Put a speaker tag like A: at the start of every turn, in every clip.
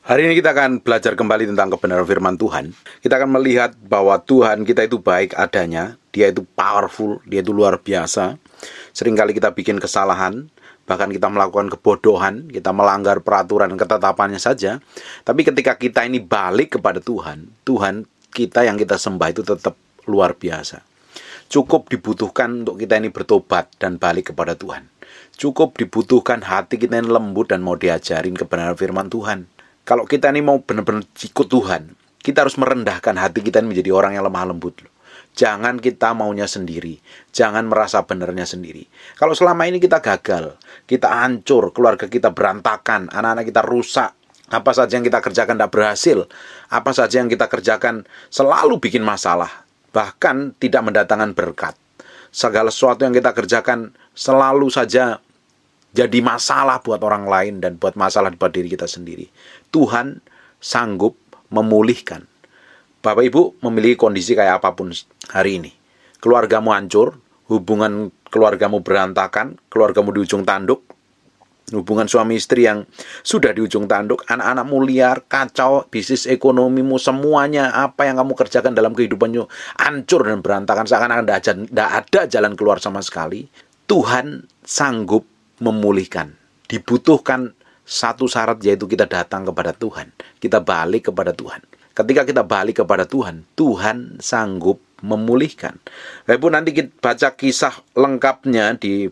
A: Hari ini kita akan belajar kembali tentang kebenaran firman Tuhan. Kita akan melihat bahwa Tuhan kita itu baik adanya. Dia itu powerful, Dia itu luar biasa. Seringkali kita bikin kesalahan, bahkan kita melakukan kebodohan, kita melanggar peraturan dan ketetapannya saja. Tapi ketika kita ini balik kepada Tuhan, Tuhan kita yang kita sembah itu tetap luar biasa. Cukup dibutuhkan untuk kita ini bertobat dan balik kepada Tuhan. Cukup dibutuhkan hati kita ini lembut dan mau diajarin kebenaran firman Tuhan. Kalau kita ini mau benar-benar ikut Tuhan, kita harus merendahkan hati kita ini menjadi orang yang lemah lembut. Jangan kita maunya sendiri. Jangan merasa benernya sendiri. Kalau selama ini kita gagal, kita hancur, keluarga kita berantakan, anak-anak kita rusak, apa saja yang kita kerjakan tidak berhasil, apa saja yang kita kerjakan selalu bikin masalah, bahkan tidak mendatangkan berkat. Segala sesuatu yang kita kerjakan selalu saja jadi masalah buat orang lain dan buat masalah buat diri kita sendiri. Tuhan sanggup memulihkan. Bapak Ibu memiliki kondisi kayak apapun hari ini. Keluargamu hancur, hubungan keluargamu berantakan, keluargamu di ujung tanduk, hubungan suami istri yang sudah di ujung tanduk, anak-anakmu liar, kacau, bisnis ekonomimu, semuanya apa yang kamu kerjakan dalam kehidupanmu hancur dan berantakan, seakan-akan tidak ada jalan keluar sama sekali. Tuhan sanggup memulihkan. Dibutuhkan satu syarat, yaitu kita datang kepada Tuhan. Kita balik kepada Tuhan. Ketika kita balik kepada Tuhan, Tuhan sanggup memulihkan. Ibu nanti kita baca kisah lengkapnya di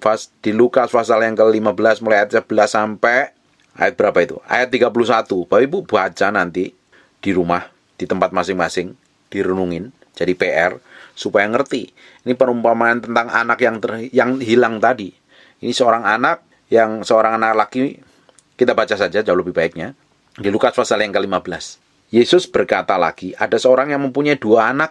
A: Lukas pasal yang ke-15 mulai ayat 11 sampai ayat berapa itu? Ayat 31. Bapak Ibu baca nanti di rumah, di tempat masing-masing, direnungin, jadi PR supaya ngerti. Ini perumpamaan tentang anak yang hilang tadi. Ini seorang anak laki, kita baca saja jauh lebih baiknya. Di Lukas pasal yang ke-15. Yesus berkata lagi, ada seorang yang mempunyai 2 anak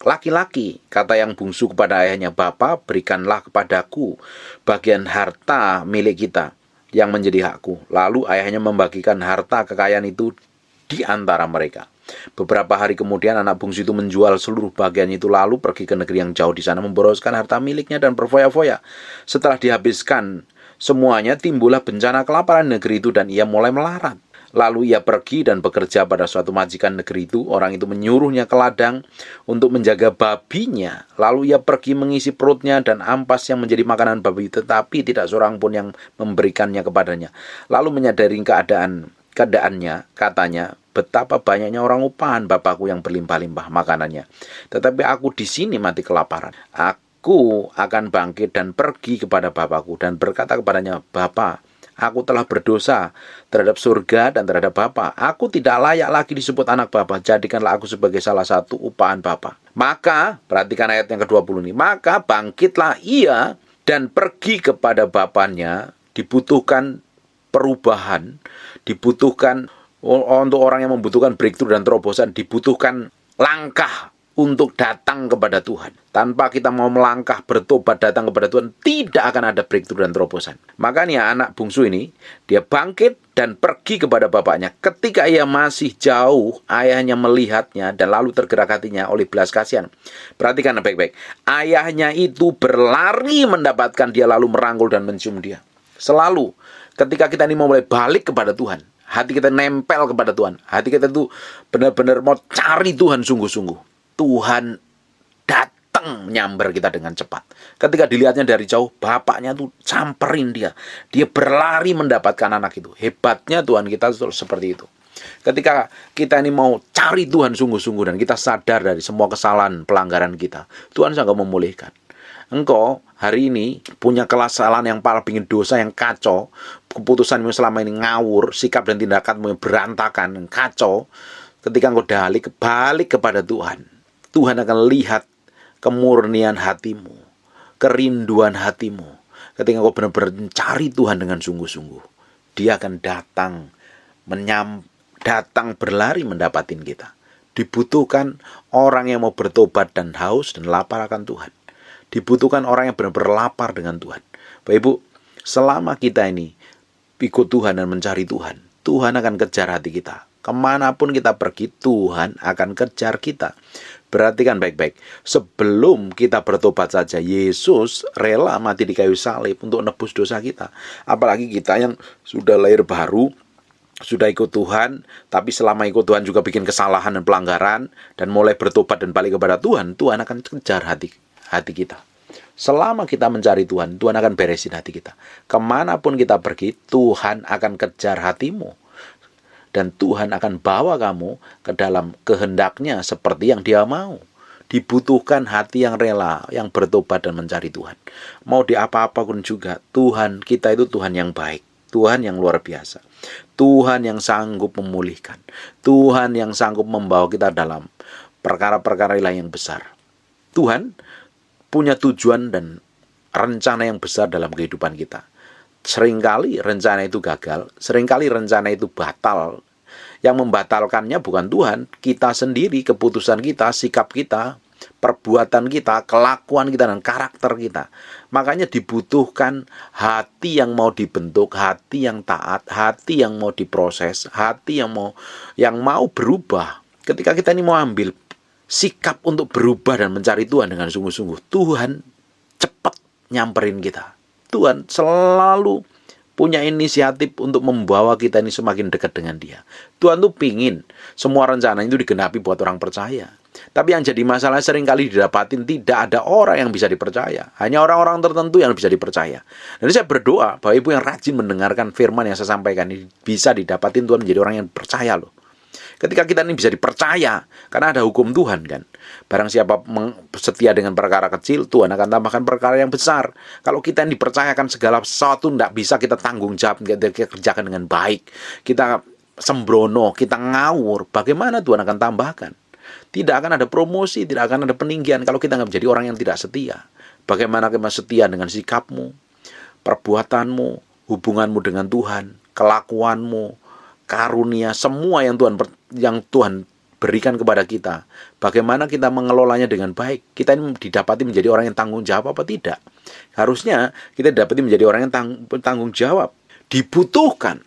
A: laki-laki. Kata yang bungsu kepada ayahnya, Bapa, berikanlah kepadaku bagian harta milik kita yang menjadi hakku. Lalu ayahnya membagikan harta kekayaan itu di antara mereka. Beberapa hari kemudian anak bungsu itu menjual seluruh bagiannya itu, lalu pergi ke negeri yang jauh, di sana memboroskan harta miliknya dan berfoya-foya. Setelah dihabiskan semuanya, timbullah bencana kelaparan di negeri itu dan ia mulai melarat. Lalu ia pergi dan bekerja pada suatu majikan negeri itu. Orang itu menyuruhnya ke ladang untuk menjaga babinya. Lalu ia pergi mengisi perutnya dan ampas yang menjadi makanan babi, tetapi tidak seorang pun yang memberikannya kepadanya. Lalu menyadari keadaannya, katanya, betapa banyaknya orang upahan Bapakku yang berlimpah-limpah makanannya, tetapi aku di sini mati kelaparan. Aku akan bangkit dan pergi kepada Bapakku dan berkata kepadanya, Bapa, aku telah berdosa terhadap surga dan terhadap Bapa. Aku tidak layak lagi disebut anak Bapa. Jadikanlah aku sebagai salah satu upahan Bapa. Maka, perhatikan ayat yang ke-20 ini. Maka bangkitlah ia dan pergi kepada bapaknya. Dibutuhkan perubahan, dibutuhkan untuk orang yang membutuhkan breakthrough dan terobosan, dibutuhkan langkah untuk datang kepada Tuhan. Tanpa kita mau melangkah, bertobat, datang kepada Tuhan, tidak akan ada breakthrough dan terobosan. Makanya anak bungsu ini, dia bangkit dan pergi kepada bapaknya. Ketika ia masih jauh, ayahnya melihatnya dan lalu tergerak hatinya oleh belas kasihan. Perhatikan baik-baik. Ayahnya itu berlari mendapatkan dia, lalu merangkul dan mencium dia. Selalu ketika kita ini mau mulai balik kepada Tuhan, hati kita nempel kepada Tuhan, hati kita itu benar-benar mau cari Tuhan sungguh-sungguh, Tuhan datang menyambar kita dengan cepat. Ketika dilihatnya dari jauh, bapaknya tuh samperin dia. Dia berlari mendapatkan anak itu. Hebatnya Tuhan kita seperti itu. Ketika kita ini mau cari Tuhan sungguh-sungguh dan kita sadar dari semua kesalahan, pelanggaran kita, Tuhan sangat memulihkan. Engkau hari ini punya kesalahan yang paling dosa yang kacau, keputusanmu selama ini ngawur, sikap dan tindakanmu yang berantakan, kacau. Ketika engkau balik kepada Tuhan, Tuhan akan lihat kemurnian hatimu, kerinduan hatimu. Ketika engkau benar-benar mencari Tuhan dengan sungguh-sungguh, Dia akan datang berlari mendapatin kita. Dibutuhkan orang yang mau bertobat dan haus dan lapar akan Tuhan. Dibutuhkan orang yang benar-benar lapar dengan Tuhan. Bapak Ibu, selama kita ini ikut Tuhan dan mencari Tuhan, Tuhan akan kejar hati kita. Kemanapun kita pergi, Tuhan akan kejar kita. Perhatikan baik-baik. Sebelum kita bertobat saja, Yesus rela mati di kayu salib untuk nebus dosa kita. Apalagi kita yang sudah lahir baru, sudah ikut Tuhan, tapi selama ikut Tuhan juga bikin kesalahan dan pelanggaran, dan mulai bertobat dan balik kepada Tuhan, Tuhan akan kejar hati kita. Selama kita mencari Tuhan, Tuhan akan beresin hati kita. Kemanapun kita pergi, Tuhan akan kejar hatimu. Dan Tuhan akan bawa kamu ke dalam kehendaknya seperti yang Dia mau. Dibutuhkan hati yang rela, yang bertobat dan mencari Tuhan. Mau di apa-apapun juga, Tuhan kita itu Tuhan yang baik. Tuhan yang luar biasa. Tuhan yang sanggup memulihkan. Tuhan yang sanggup membawa kita dalam perkara-perkara ilahi yang besar. Tuhan punya tujuan dan rencana yang besar dalam kehidupan kita. Seringkali rencana itu gagal, seringkali rencana itu batal. Yang membatalkannya bukan Tuhan, kita sendiri, keputusan kita, sikap kita, perbuatan kita, kelakuan kita, dan karakter kita. Makanya dibutuhkan hati yang mau dibentuk, hati yang taat, hati yang mau diproses, hati yang mau berubah. Ketika kita ini mau ambil sikap untuk berubah dan mencari Tuhan dengan sungguh-sungguh, Tuhan cepat nyamperin kita. Tuhan selalu punya inisiatif untuk membawa kita ini semakin dekat dengan Dia. Tuhan tuh pingin semua rencana itu digenapi buat orang percaya. Tapi yang jadi masalah seringkali didapatin tidak ada orang yang bisa dipercaya. Hanya orang-orang tertentu yang bisa dipercaya. Jadi saya berdoa Bapak Ibu yang rajin mendengarkan firman yang saya sampaikan ini bisa didapatin Tuhan menjadi orang yang percaya loh. Ketika kita ini bisa dipercaya, karena ada hukum Tuhan kan. Barang siapa setia dengan perkara kecil, Tuhan akan tambahkan perkara yang besar. Kalau kita ini dipercayakan segala sesuatu, tidak bisa kita tanggung jawab, kita kerjakan dengan baik. Kita sembrono, kita ngawur, bagaimana Tuhan akan tambahkan? Tidak akan ada promosi, tidak akan ada peninggian kalau kita nggak menjadi orang yang tidak setia. Bagaimana kita setia dengan sikapmu, perbuatanmu, hubunganmu dengan Tuhan, kelakuanmu, karunia, semua yang Tuhan berikan kepada kita. Bagaimana kita mengelolanya dengan baik? Kita ini didapati menjadi orang yang tanggung jawab apa tidak? Harusnya kita didapati menjadi orang yang tanggung jawab. Dibutuhkan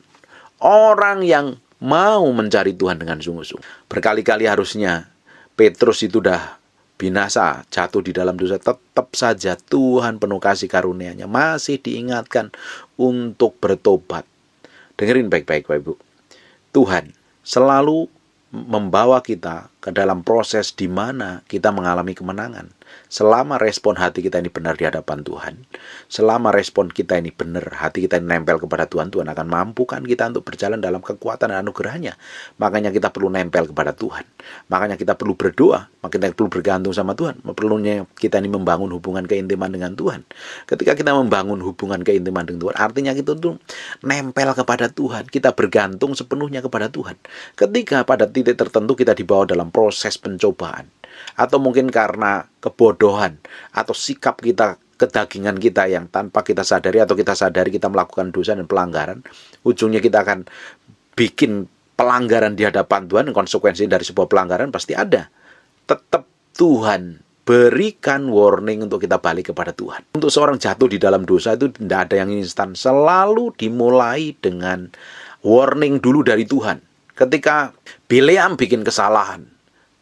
A: orang yang mau mencari Tuhan dengan sungguh-sungguh. Berkali-kali harusnya Petrus itu dah binasa, jatuh di dalam dosa. Tetap saja Tuhan penuh kasih karunia-Nya masih diingatkan untuk bertobat. Dengerin baik-baik Bapak Ibu. Tuhan selalu membawa kita ke dalam proses di mana kita mengalami kemenangan. Selama respon hati kita ini benar di hadapan Tuhan, selama respon kita ini benar, hati kita ini nempel kepada Tuhan, Tuhan akan mampukan kita untuk berjalan dalam kekuatan dan anugerah-Nya. Makanya kita perlu nempel kepada Tuhan. Makanya kita perlu berdoa, makanya kita perlu bergantung sama Tuhan. Perlunya kita ini membangun hubungan keintiman dengan Tuhan. Ketika kita membangun hubungan keintiman dengan Tuhan, artinya kita tuh nempel kepada Tuhan. Kita bergantung sepenuhnya kepada Tuhan. Ketika pada titik tertentu kita dibawa dalam proses pencobaan, atau mungkin karena kebodohan atau sikap kita, kedagingan kita yang tanpa kita sadari atau kita sadari kita melakukan dosa dan pelanggaran, ujungnya kita akan bikin pelanggaran di hadapan Tuhan. Konsekuensi dari sebuah pelanggaran pasti ada. Tetap Tuhan berikan warning untuk kita balik kepada Tuhan. Untuk seorang jatuh di dalam dosa itu tidak ada yang instan. Selalu dimulai dengan warning dulu dari Tuhan. Ketika Bileam bikin kesalahan,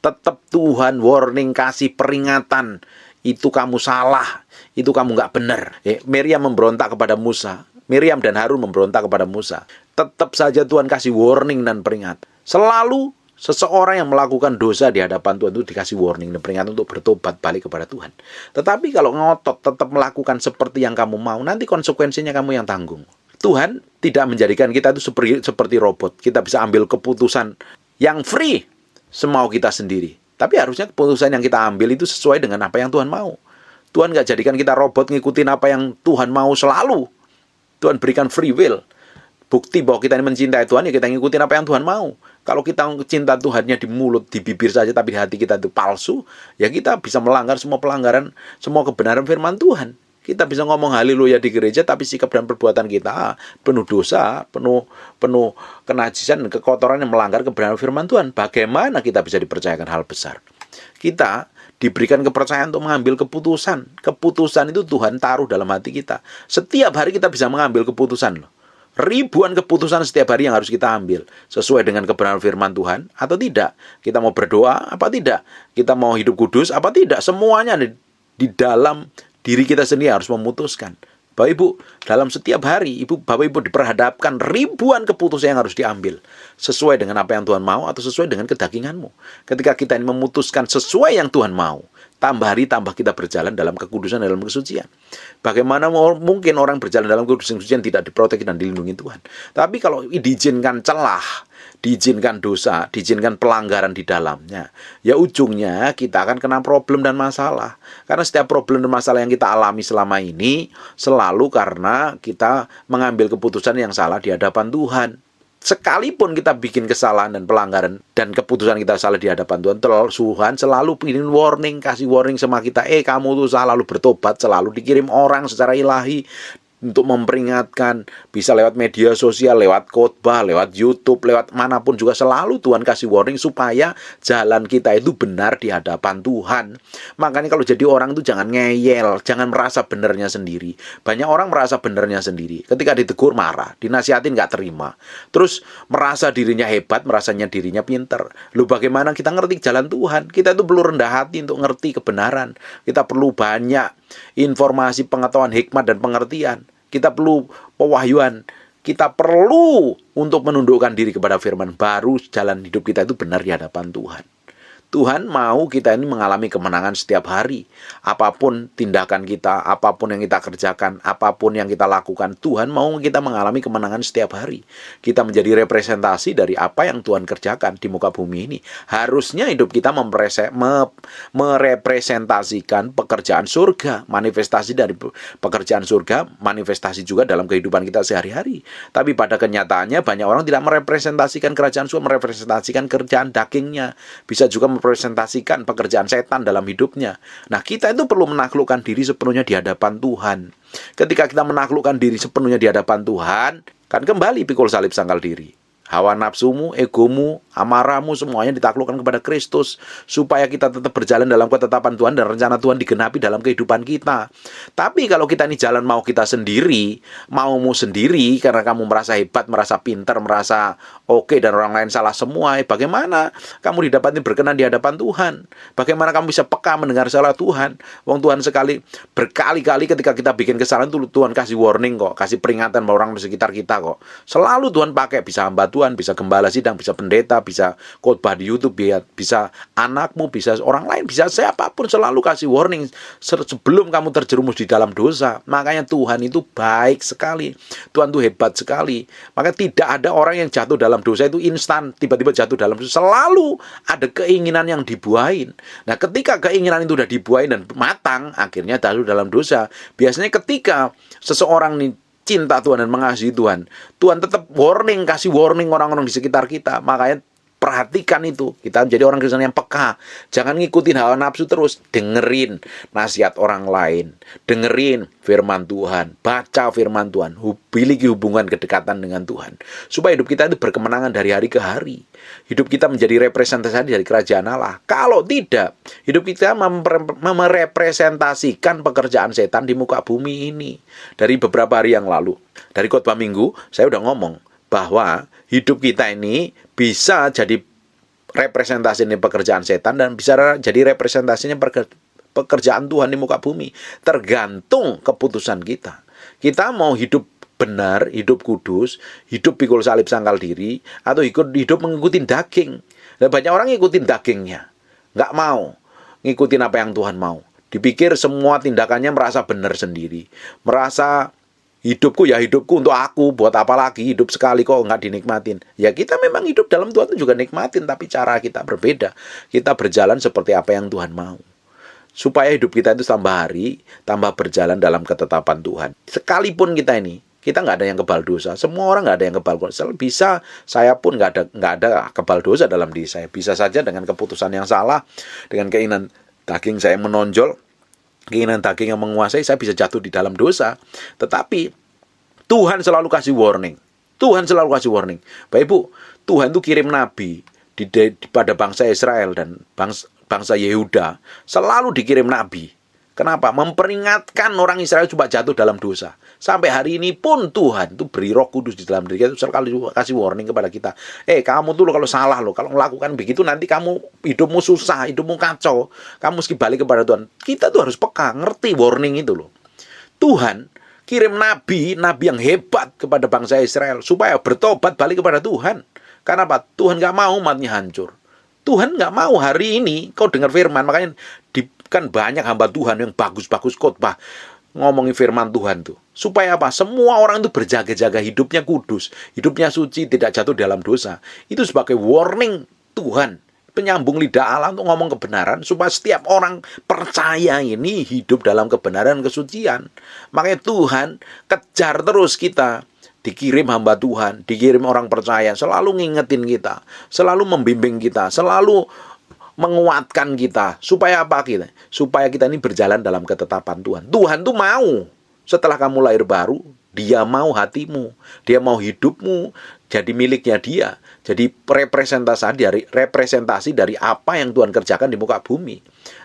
A: tetap Tuhan warning, kasih peringatan. Itu kamu salah, itu kamu nggak benar. Miriam memberontak kepada Musa. Miriam dan Harun memberontak kepada Musa. Tetap saja Tuhan kasih warning dan peringatan. Selalu seseorang yang melakukan dosa di hadapan Tuhan itu dikasih warning dan peringatan untuk bertobat balik kepada Tuhan. Tetapi kalau ngotot tetap melakukan seperti yang kamu mau, nanti konsekuensinya kamu yang tanggung. Tuhan tidak menjadikan kita itu seperti robot. Kita bisa ambil keputusan yang free semau kita sendiri. Tapi harusnya keputusan yang kita ambil itu sesuai dengan apa yang Tuhan mau. Tuhan nggak jadikan kita robot ngikutin apa yang Tuhan mau selalu. Tuhan berikan free will. Bukti bahwa kita ini mencintai Tuhan, ya kita ngikutin apa yang Tuhan mau. Kalau kita cinta Tuhannya di mulut, di bibir saja, tapi di hati kita itu palsu, ya kita bisa melanggar semua pelanggaran, semua kebenaran firman Tuhan. Kita bisa ngomong haleluya di gereja, tapi sikap dan perbuatan kita penuh dosa, penuh kenajisan dan kekotoran yang melanggar kebenaran firman Tuhan. Bagaimana kita bisa dipercayakan hal besar? Kita diberikan kepercayaan untuk mengambil keputusan. Keputusan itu Tuhan taruh dalam hati kita. Setiap hari kita bisa mengambil keputusan loh. Ribuan keputusan setiap hari yang harus kita ambil sesuai dengan kebenaran firman Tuhan atau tidak. Kita mau berdoa apa tidak? Kita mau hidup kudus apa tidak? Semuanya di dalam diri kita sendiri harus memutuskan Bapak Ibu, dalam setiap hari Bapak Ibu diperhadapkan ribuan keputusan yang harus diambil sesuai dengan apa yang Tuhan mau atau sesuai dengan kedaginganmu. Ketika kita ini memutuskan sesuai yang Tuhan mau, tambah hari tambah kita berjalan dalam kekudusan, dalam kesucian. Bagaimana mungkin orang berjalan dalam kekudusan tidak diprotek dan dilindungi Tuhan? Tapi kalau diizinkan celah, diizinkan dosa, diizinkan pelanggaran di dalamnya, ya ujungnya kita akan kena problem dan masalah. Karena setiap problem dan masalah yang kita alami selama ini selalu karena kita mengambil keputusan yang salah di hadapan Tuhan. Sekalipun kita bikin kesalahan dan pelanggaran dan keputusan kita salah di hadapan Tuhan, Tuhan selalu bikin warning, kasih warning sama kita, kamu tuh salah, lalu bertobat, selalu dikirim orang secara ilahi untuk memperingatkan, bisa lewat media sosial, lewat khotbah, lewat YouTube, lewat manapun juga selalu Tuhan kasih warning supaya jalan kita itu benar di hadapan Tuhan. Makanya kalau jadi orang itu jangan ngeyel, jangan merasa benernya sendiri. Banyak orang merasa benernya sendiri. Ketika ditegur marah, dinasihatin nggak terima. Terus merasa dirinya hebat, merasanya dirinya pinter. Lalu bagaimana kita ngerti jalan Tuhan? Kita itu perlu rendah hati untuk ngerti kebenaran. Kita perlu banyak informasi, pengetahuan, hikmat, dan pengertian. Kita perlu pewahyuan. Kita perlu untuk menundukkan diri kepada firman. Baru jalan hidup kita itu benar di hadapan Tuhan. Tuhan mau kita ini mengalami kemenangan setiap hari. Apapun tindakan kita, apapun yang kita kerjakan, apapun yang kita lakukan, Tuhan mau kita mengalami kemenangan setiap hari. Kita menjadi representasi dari apa yang Tuhan kerjakan di muka bumi ini. Harusnya hidup kita merepresentasikan pekerjaan surga. Manifestasi dari pekerjaan surga, manifestasi juga dalam kehidupan kita sehari-hari. Tapi pada kenyataannya banyak orang tidak merepresentasikan kerajaan surga, merepresentasikan kerjaan dagingnya. Bisa juga merepresentasikan pekerjaan setan dalam hidupnya. Nah, kita itu perlu menaklukkan diri sepenuhnya di hadapan Tuhan. Ketika kita menaklukkan diri sepenuhnya di hadapan Tuhan, kan kembali pikul salib sangkal diri. Hawa nafsumu, egomu, amarahmu, semuanya ditaklukkan kepada Kristus. Supaya kita tetap berjalan dalam ketetapan Tuhan dan rencana Tuhan digenapi dalam kehidupan kita. Tapi kalau kita ini jalan mau kita sendiri, maumu sendiri, karena kamu merasa hebat, merasa pintar, merasa oke, dan orang lain salah semua, bagaimana kamu didapati berkenan di hadapan Tuhan? Bagaimana kamu bisa peka mendengar salah Tuhan? Wong Tuhan berkali-kali ketika kita bikin kesalahan, Tuhan kasih warning kok, kasih peringatan pada orang di sekitar kita kok. Selalu Tuhan pakai, bisa hamba Tuhan, bisa gembala sidang, bisa pendeta, bisa khotbah di YouTube, bisa anakmu, bisa orang lain, bisa siapapun, selalu kasih warning sebelum kamu terjerumus di dalam dosa. Makanya Tuhan itu baik sekali, Tuhan itu hebat sekali. Maka tidak ada orang yang jatuh dalam dosa itu instan, tiba-tiba jatuh dalam dosa. Selalu ada keinginan yang dibuahin. Nah, ketika keinginan itu sudah dibuahin dan matang, akhirnya jatuh dalam dosa. Biasanya ketika seseorang nih cinta Tuhan dan mengasihi Tuhan, Tuhan tetap kasih warning orang-orang di sekitar kita. Makanya perhatikan itu. Kita menjadi orang Kristen yang peka. Jangan ngikutin hawa nafsu terus. Dengerin nasihat orang lain. Dengerin firman Tuhan. Baca firman Tuhan. Miliki hubungan kedekatan dengan Tuhan. Supaya hidup kita itu berkemenangan dari hari ke hari. Hidup kita menjadi representasi dari kerajaan Allah. Kalau tidak, hidup kita merepresentasikan pekerjaan setan di muka bumi ini. Dari beberapa hari yang lalu, dari khotbah minggu, saya udah ngomong bahwa hidup kita ini bisa jadi representasinya pekerjaan setan dan bisa jadi representasinya pekerjaan Tuhan di muka bumi. Tergantung keputusan kita. Kita mau hidup benar, hidup kudus, hidup pikul salib sangkal diri, atau hidup mengikuti daging. Dan banyak orang ngikutin dagingnya, nggak mau ngikutin apa yang Tuhan mau. Dipikir semua tindakannya merasa benar sendiri, merasa hidupku ya hidupku untuk aku, buat apa lagi hidup sekali kok nggak dinikmatin. Ya kita memang hidup dalam Tuhan itu juga nikmatin, tapi cara kita berbeda. Kita berjalan seperti apa yang Tuhan mau. Supaya hidup kita itu tambah hari, tambah berjalan dalam ketetapan Tuhan. Sekalipun kita nggak ada yang kebal dosa. Semua orang nggak ada yang kebal dosa. Bisa, saya pun nggak ada kebal dosa dalam diri saya. Bisa saja dengan keputusan yang salah, dengan keinginan daging saya menonjol, keinginan daging yang menguasai, saya bisa jatuh di dalam dosa. Tetapi Tuhan selalu kasih warning. Tuhan selalu kasih warning. Bapak Ibu, Tuhan itu kirim nabi pada bangsa Israel dan bangsa Yehuda. Selalu dikirim nabi. Kenapa? Memperingatkan orang Israel supaya jatuh dalam dosa. Sampai hari ini pun Tuhan itu beri Roh Kudus di dalam diri kita, selalu kasih warning kepada kita. Kamu tuh kalau salah kalau melakukan begitu nanti kamu hidupmu susah, hidupmu kacau. Kamu mesti balik kepada Tuhan. Kita tuh harus peka, ngerti warning itu loh. Tuhan Kirim nabi yang hebat kepada bangsa Israel supaya bertobat balik kepada Tuhan. Karena apa? Tuhan gak mau umatnya hancur. Tuhan gak mau hari ini kau dengar firman. Makanya kan banyak hamba Tuhan yang bagus-bagus khotbah ngomongin firman Tuhan tuh. Supaya apa? Semua orang itu berjaga-jaga, hidupnya kudus, hidupnya suci, tidak jatuh dalam dosa. Itu sebagai warning Tuhan, penyambung lidah Allah untuk ngomong kebenaran, supaya setiap orang percaya ini hidup dalam kebenaran kesucian. Makanya Tuhan kejar terus kita. Dikirim hamba Tuhan, dikirim orang percaya, selalu ngingetin kita, selalu membimbing kita, selalu menguatkan kita. Supaya apa kita? Supaya kita ini berjalan dalam ketetapan Tuhan. Tuhan tuh mau, setelah kamu lahir baru, Dia mau hatimu, Dia mau hidupmu jadi miliknya Dia. Jadi representasi dari apa yang Tuhan kerjakan di muka bumi.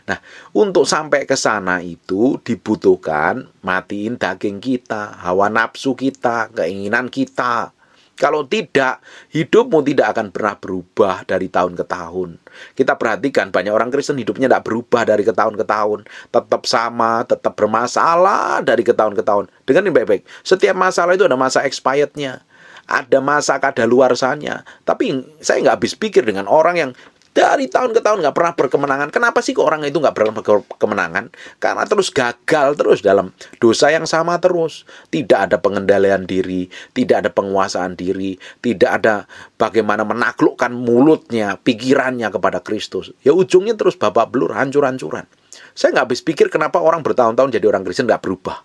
A: Nah, untuk sampai ke sana itu dibutuhkan matiin daging kita, hawa nafsu kita, keinginan kita. Kalau tidak, hidupmu tidak akan pernah berubah dari tahun ke tahun. Kita perhatikan banyak orang Kristen hidupnya tidak berubah dari ke tahun ke tahun. Tetap sama, tetap bermasalah dari ke tahun ke tahun. Dengerin baik-baik. Setiap masalah itu ada masa expirednya. Ada masa kadaluarsanya. Tapi saya nggak habis pikir dengan orang yang dari tahun ke tahun nggak pernah berkemenangan. Kenapa sih kok orang itu nggak pernah berkemenangan? Karena terus gagal terus dalam dosa yang sama terus. Tidak ada pengendalian diri, tidak ada penguasaan diri, tidak ada bagaimana menaklukkan mulutnya, pikirannya kepada Kristus. Ya ujungnya terus babak belur, hancur-hancuran. Saya nggak habis pikir kenapa orang bertahun-tahun jadi orang Kristen nggak berubah.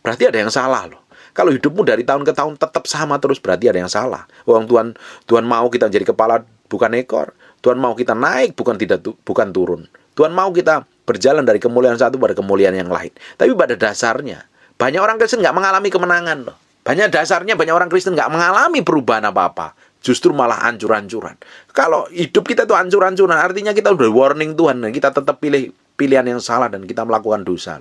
A: Berarti ada yang salah loh. Kalau hidupmu dari tahun ke tahun tetap sama terus, berarti ada yang salah. Tuhan mau kita jadi kepala bukan ekor. Tuhan mau kita naik bukan turun. Tuhan mau kita berjalan dari kemuliaan satu pada kemuliaan yang lain. Tapi pada dasarnya banyak orang Kristen nggak mengalami kemenangan loh. Banyak orang Kristen nggak mengalami perubahan apa-apa. Justru malah hancur-hancuran. Kalau hidup kita tuh hancur-hancuran, artinya kita udah warning Tuhan dan kita tetap pilih pilihan yang salah dan kita melakukan dosa.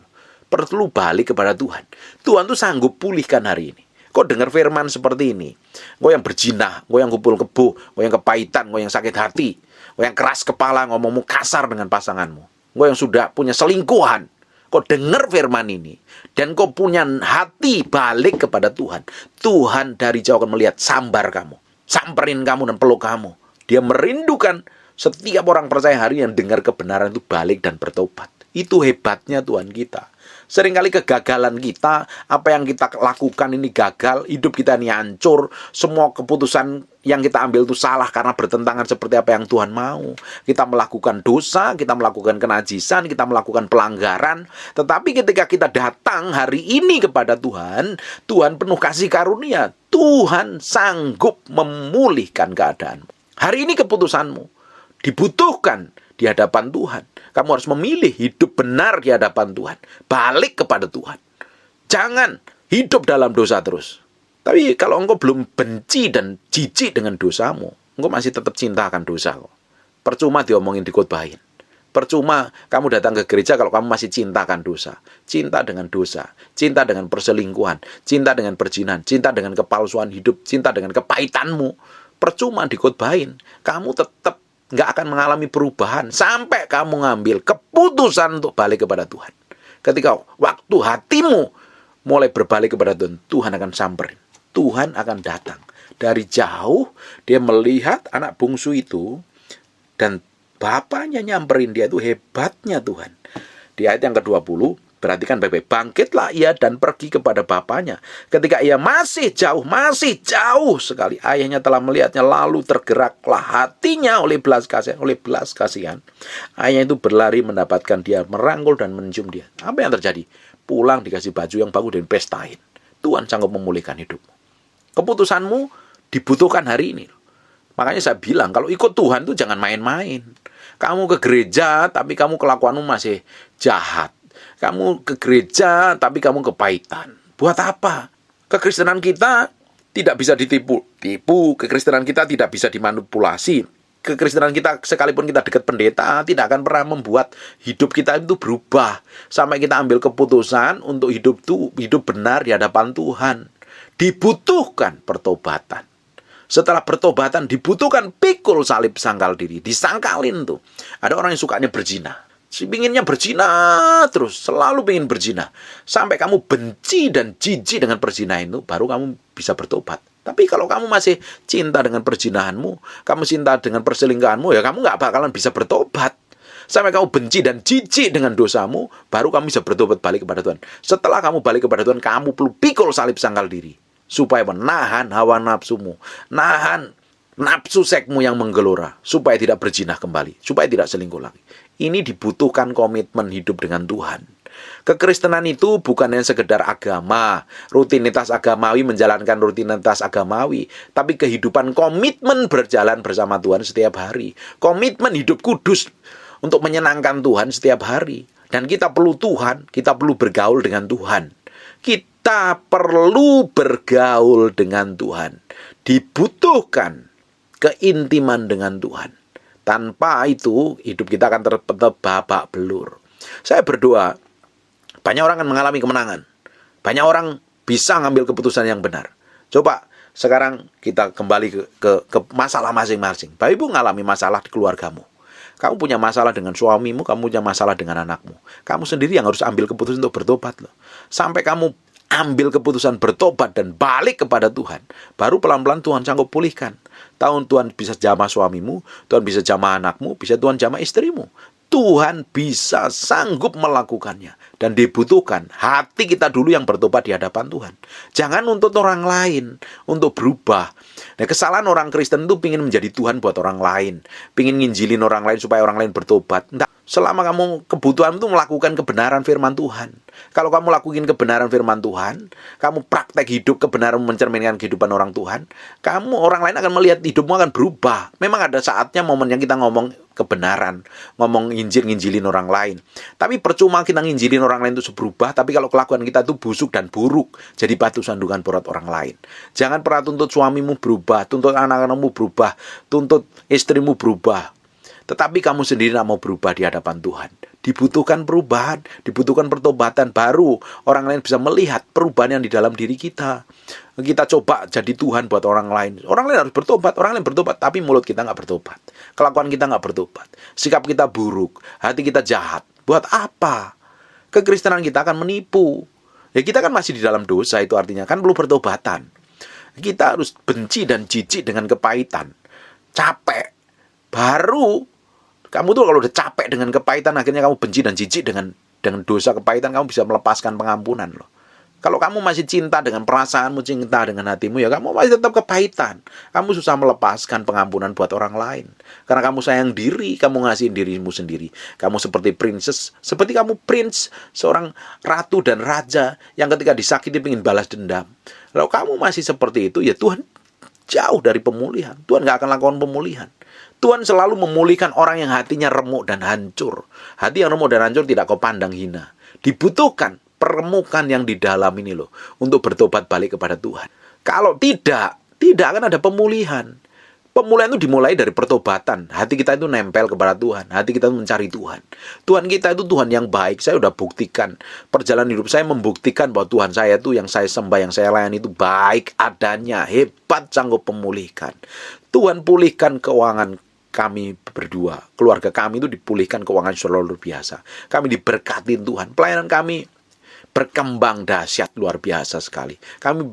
A: Perlu balik kepada Tuhan. Tuhan tuh sanggup pulihkan hari ini. Kok dengar firman seperti ini? Kau yang berjinah, kau yang kumpul kebo, kau yang kepahitan, kau yang sakit hati, kau yang keras kepala, ngomongmu kasar dengan pasanganmu, kau yang sudah punya selingkuhan. Kau dengar firman ini dan kau punya hati balik kepada Tuhan. Tuhan dari jauh akan melihat, sambar kamu, samperin kamu dan peluk kamu. Dia merindukan setiap orang percaya hari yang dengar kebenaran itu balik dan bertobat. Itu hebatnya Tuhan kita. Seringkali kegagalan kita, apa yang kita lakukan ini gagal, hidup kita ini hancur, semua keputusan yang kita ambil itu salah karena bertentangan seperti apa yang Tuhan mau. Kita melakukan dosa, kita melakukan kenajisan, kita melakukan pelanggaran. Tetapi ketika kita datang hari ini kepada Tuhan, Tuhan penuh kasih karunia. Tuhan sanggup memulihkan keadaanmu. Hari ini keputusanmu dibutuhkan di hadapan Tuhan. Kamu harus memilih hidup benar di hadapan Tuhan. Balik kepada Tuhan. Jangan hidup dalam dosa terus. Tapi kalau engkau belum benci dan jijik dengan dosamu, engkau masih tetap cinta akan dosa kok. Percuma diomongin, dikotbahin. Percuma kamu datang ke gereja kalau kamu masih cinta akan dosa. Cinta dengan dosa, cinta dengan perselingkuhan, cinta dengan perzinahan, cinta dengan kepalsuan hidup, cinta dengan kepahitanmu. Percuma dikotbahin. Kamu tetap nggak akan mengalami perubahan sampai kamu ngambil keputusan untuk balik kepada Tuhan. Ketika waktu hatimu mulai berbalik kepada Tuhan, Tuhan akan samperin. Tuhan akan datang. Dari jauh, dia melihat anak bungsu itu, dan bapaknya nyamperin dia. Itu hebatnya Tuhan. Di ayat yang ke-20, perhatikan baik-baik. Bangkitlah ia dan pergi kepada bapaknya. Ketika ia masih jauh sekali, ayahnya telah melihatnya, lalu tergeraklah hatinya oleh belas kasihan. Ayahnya itu berlari mendapatkan dia, merangkul dan mencium dia. Apa yang terjadi? Pulang dikasih baju yang bagus dan pestain. Tuhan sanggup memulihkan hidupmu. Keputusanmu dibutuhkan hari ini. Makanya saya bilang, kalau ikut Tuhan tuh jangan main-main. Kamu ke gereja, tapi kamu kelakuanmu masih jahat. Kamu ke gereja, tapi kamu kepahitan. Buat apa? Kekristenan kita tidak bisa ditipu. Kekristenan kita tidak bisa dimanipulasi. Kekristenan kita, sekalipun kita dekat pendeta, tidak akan pernah membuat hidup kita itu berubah. Sampai kita ambil keputusan untuk hidup benar di hadapan Tuhan. Dibutuhkan pertobatan. Setelah pertobatan dibutuhkan pikul salib sangkal diri. Disangkalin tuh. Ada orang yang sukanya berzina. Pinginnya berzina terus, selalu pengen berzina. Sampai kamu benci dan jijik dengan perzinahan itu, baru kamu bisa bertobat. Tapi kalau kamu masih cinta dengan perzinahanmu, kamu cinta dengan perselingkuhanmu, ya kamu nggak bakalan bisa bertobat. Sampai kamu benci dan jijik dengan dosamu, baru kamu bisa bertobat balik kepada Tuhan. Setelah kamu balik kepada Tuhan, kamu perlu pikul salib sangkal diri. Supaya menahan hawa nafsumu, nahan nafsu seksmu yang menggelora, supaya tidak berzina kembali, supaya tidak selingkuh lagi. Ini dibutuhkan komitmen hidup dengan Tuhan. Kekristenan itu bukan hanya sekedar agama, rutinitas agamawi, menjalankan rutinitas agamawi, tapi kehidupan komitmen berjalan bersama Tuhan setiap hari. Komitmen hidup kudus untuk menyenangkan Tuhan setiap hari. Dan kita perlu Tuhan, kita perlu bergaul dengan Tuhan. Kita perlu bergaul dengan Tuhan. Dibutuhkan keintiman dengan Tuhan. Tanpa itu, hidup kita akan babak belur. Saya berdoa, banyak orang akan mengalami kemenangan. Banyak orang bisa ngambil keputusan yang benar. Coba, sekarang kita kembali ke masalah masing-masing. Bapak Ibu ngalami masalah di keluargamu. Kamu punya masalah dengan suamimu, kamu punya masalah dengan anakmu. Kamu sendiri yang harus ambil keputusan untuk bertobat loh. Sampai kamu ambil keputusan bertobat dan balik kepada Tuhan, baru pelan-pelan Tuhan sanggup pulihkan. Tuhan bisa jamah suamimu, Tuhan bisa jamah anakmu, bisa Tuhan jamah istrimu. Tuhan bisa sanggup melakukannya. Dan dibutuhkan hati kita dulu yang bertobat di hadapan Tuhan. Jangan nuntut orang lain untuk berubah. Nah, kesalahan orang Kristen itu ingin menjadi Tuhan buat orang lain. Ingin nginjilin orang lain supaya orang lain bertobat. Enggak. Selama kamu kebutuhan itu melakukan kebenaran firman Tuhan. Kalau kamu lakukan kebenaran firman Tuhan, kamu praktek hidup kebenaran mencerminkan kehidupan orang Tuhan, orang lain akan melihat hidupmu akan berubah. Memang ada saatnya momen yang kita ngomong kebenaran, ngomong nginjilin orang lain. Tapi percuma kita nginjilin orang lain itu berubah, tapi kalau kelakuan kita itu busuk dan buruk, jadi batu sandungan berat orang lain. Jangan pernah tuntut suamimu berubah, tuntut anak-anakmu berubah, tuntut istrimu berubah. Tetapi kamu sendiri tidak mau berubah di hadapan Tuhan. Dibutuhkan perubahan, dibutuhkan pertobatan, baru orang lain bisa melihat perubahan yang di dalam diri kita. Kita coba jadi Tuhan buat orang lain. Orang lain harus bertobat, orang lain bertobat, tapi mulut kita nggak bertobat. Kelakuan kita nggak bertobat. Sikap kita buruk, hati kita jahat. Buat apa? Kekristenan kita akan menipu. Ya kita kan masih di dalam dosa, itu artinya kan perlu pertobatan. Kita harus benci dan jijik dengan kepahitan. Capek. Baru kamu tuh kalau udah capek dengan kepahitan, akhirnya kamu benci dan jijik dengan dosa kepahitan, kamu bisa melepaskan pengampunan loh. Kalau kamu masih cinta dengan perasaanmu, cinta dengan hatimu, ya kamu masih tetap kepahitan. Kamu susah melepaskan pengampunan buat orang lain. Karena kamu sayang diri, kamu ngasihin dirimu sendiri. Kamu seperti princess, seperti kamu prince, seorang ratu dan raja yang ketika disakiti ingin balas dendam. Kalau kamu masih seperti itu, ya Tuhan jauh dari pemulihan. Tuhan gak akan lakukan pemulihan. Tuhan selalu memulihkan orang yang hatinya remuk dan hancur. Hati yang remuk dan hancur tidak kau pandang hina. Dibutuhkan peremukan yang di dalam ini loh, untuk bertobat balik kepada Tuhan. Kalau tidak akan ada pemulihan. Pemulihan itu dimulai dari pertobatan. Hati kita itu nempel kepada Tuhan. Hati kita itu mencari Tuhan. Tuhan kita itu Tuhan yang baik. Saya sudah buktikan. Perjalanan hidup saya membuktikan bahwa Tuhan saya itu yang saya sembah, yang saya layani itu baik adanya. Hebat, sanggup memulihkan. Tuhan pulihkan keuangan kami berdua, keluarga kami itu dipulihkan keuangan secara luar biasa. Kami diberkatin Tuhan. Pelayanan kami berkembang dahsyat luar biasa sekali. Kami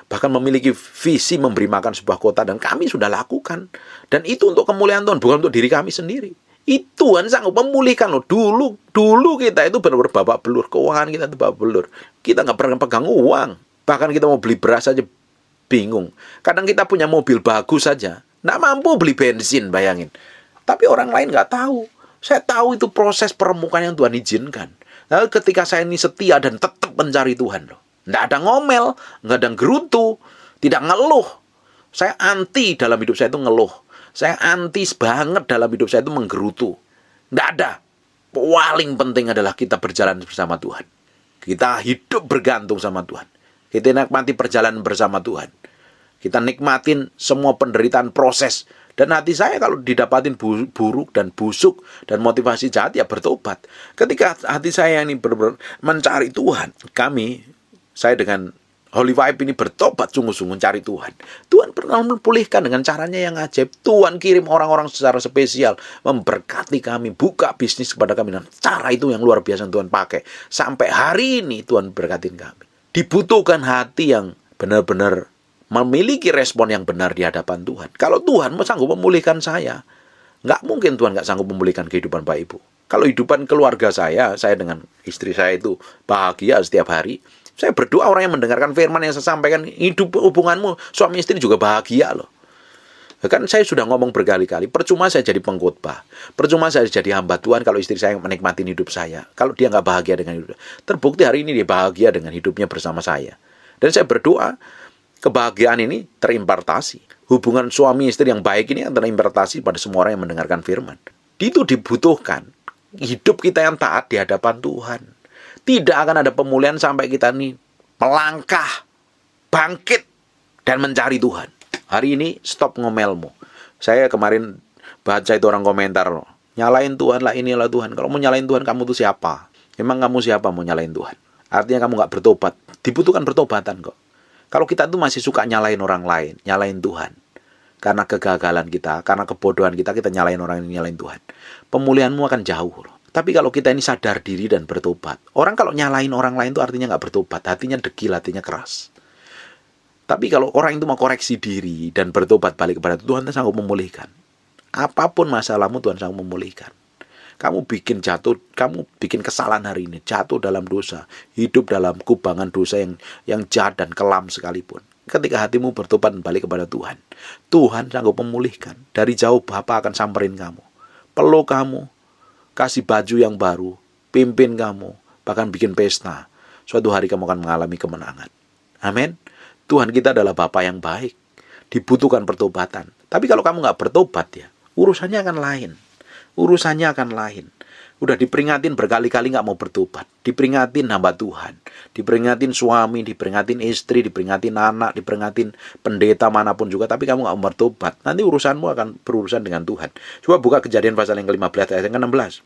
A: bahkan memiliki visi memberi makan sebuah kota dan kami sudah lakukan. Dan itu untuk kemuliaan Tuhan, bukan untuk diri kami sendiri. Itu Tuhan sanggup memulihkan loh. Dulu kita itu benar-benar babak belur. Keuangan kita itu babak belur. Kita nggak pernah pegang uang. Bahkan kita mau beli beras aja bingung. Kadang kita punya mobil bagus saja, nggak mampu beli bensin, bayangin. Tapi orang lain nggak tahu. Saya tahu itu proses peremukan yang Tuhan izinkan. Lalu ketika saya ini setia dan tetap mencari Tuhan loh. Nggak ada ngomel, nggak ada gerutu, tidak ngeluh. Saya anti dalam hidup saya itu ngeluh. Saya anti banget dalam hidup saya itu menggerutu. Nggak ada. Paling penting adalah kita berjalan bersama Tuhan. Kita hidup bergantung sama Tuhan. Kita nikmati perjalanan bersama Tuhan. Kita nikmatin semua penderitaan proses. Dan hati saya kalau didapatin buruk dan busuk dan motivasi jahat, ya bertobat. Ketika hati saya ini benar-benar mencari Tuhan, saya dengan Holy Vibe ini bertobat sungguh-sungguh cari Tuhan. Tuhan pernah memulihkan dengan caranya yang ajaib. Tuhan kirim orang-orang secara spesial memberkati kami, buka bisnis kepada kami. Dan cara itu yang luar biasa Tuhan pakai. Sampai hari ini Tuhan berkatin kami. Dibutuhkan hati yang benar-benar memiliki respon yang benar di hadapan Tuhan. Kalau Tuhan sanggup memulihkan saya, nggak mungkin Tuhan nggak sanggup memulihkan kehidupan Bapak Ibu. Kalau kehidupan keluarga saya dengan istri saya itu bahagia setiap hari. Saya berdoa orang yang mendengarkan firman yang saya sampaikan, hidup hubunganmu suami istri juga bahagia loh. Kan saya sudah ngomong berkali-kali, percuma saya jadi pengkhotbah, percuma saya jadi hamba Tuhan kalau istri saya menikmati hidup saya. Kalau dia nggak bahagia dengan hidup, terbukti hari ini dia bahagia dengan hidupnya bersama saya. Dan saya berdoa, kebahagiaan ini terimpartasi. Hubungan suami istri yang baik ini akan terimpartasi pada semua orang yang mendengarkan firman. Itu dibutuhkan hidup kita yang taat di hadapan Tuhan. Tidak akan ada pemulihan sampai kita ini melangkah, bangkit, dan mencari Tuhan. Hari ini stop ngomelmu. Saya kemarin baca itu orang komentar, nyalain Tuhan lah, inilah Tuhan. Kalau mau nyalain Tuhan, kamu tuh siapa? Emang kamu siapa mau nyalain Tuhan? Artinya kamu gak bertobat. Dibutuhkan pertobatan kok. Kalau kita tuh masih suka nyalain orang lain, nyalain Tuhan. Karena kegagalan kita, karena kebodohan kita nyalain orang ini, nyalain Tuhan. Pemulihanmu akan jauh loh. Tapi kalau kita ini sadar diri dan bertobat. Orang kalau nyalain orang lain itu artinya nggak bertobat. Hatinya degil, hatinya keras. Tapi kalau orang itu mau koreksi diri dan bertobat balik kepada Tuhan, Tuhan sanggup memulihkan. Apapun masalahmu, Tuhan sanggup memulihkan. Kamu bikin kesalahan hari ini, jatuh dalam dosa, hidup dalam kubangan dosa yang jahat dan kelam sekalipun. Ketika hatimu bertobat dan balik kepada Tuhan, Tuhan sanggup memulihkan. Dari jauh Bapa akan samperin kamu, peluk kamu, kasih baju yang baru, pimpin kamu, bahkan bikin pesta. Suatu hari kamu akan mengalami kemenangan. Amin. Tuhan kita adalah Bapa yang baik. Dibutuhkan pertobatan. Tapi kalau kamu nggak bertobat ya, urusannya akan lain. Urusannya akan lain. Udah diperingatin berkali-kali nggak mau bertobat. Diperingatin hamba Tuhan. Diperingatin suami, diperingatin istri, diperingatin anak, diperingatin pendeta manapun juga. Tapi kamu nggak mau bertobat. Nanti urusanmu akan berurusan dengan Tuhan. Coba buka Kejadian pasal yang ke-15 ayat yang ke-16.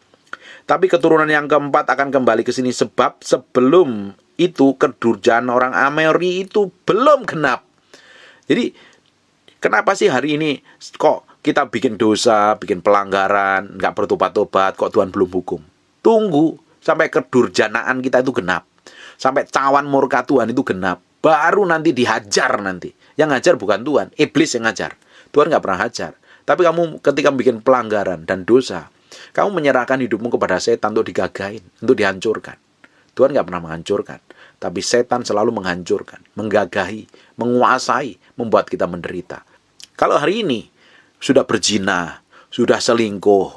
A: Tapi keturunan yang keempat akan kembali ke sini. Sebab sebelum itu kedurjaan orang Amori itu belum genap. Jadi kenapa sih hari ini kok kita bikin dosa, bikin pelanggaran, nggak bertobat-tobat, kok Tuhan belum hukum? Tunggu sampai kedurjanaan kita itu genap. Sampai cawan murka Tuhan itu genap. Baru nanti dihajar nanti. Yang ngajar bukan Tuhan, iblis yang ngajar. Tuhan nggak pernah hajar. Tapi kamu ketika bikin pelanggaran dan dosa, kamu menyerahkan hidupmu kepada setan untuk digagain, untuk dihancurkan. Tuhan nggak pernah menghancurkan. Tapi setan selalu menghancurkan, menggagahi, menguasai, membuat kita menderita. Kalau hari ini sudah berzina, sudah selingkuh,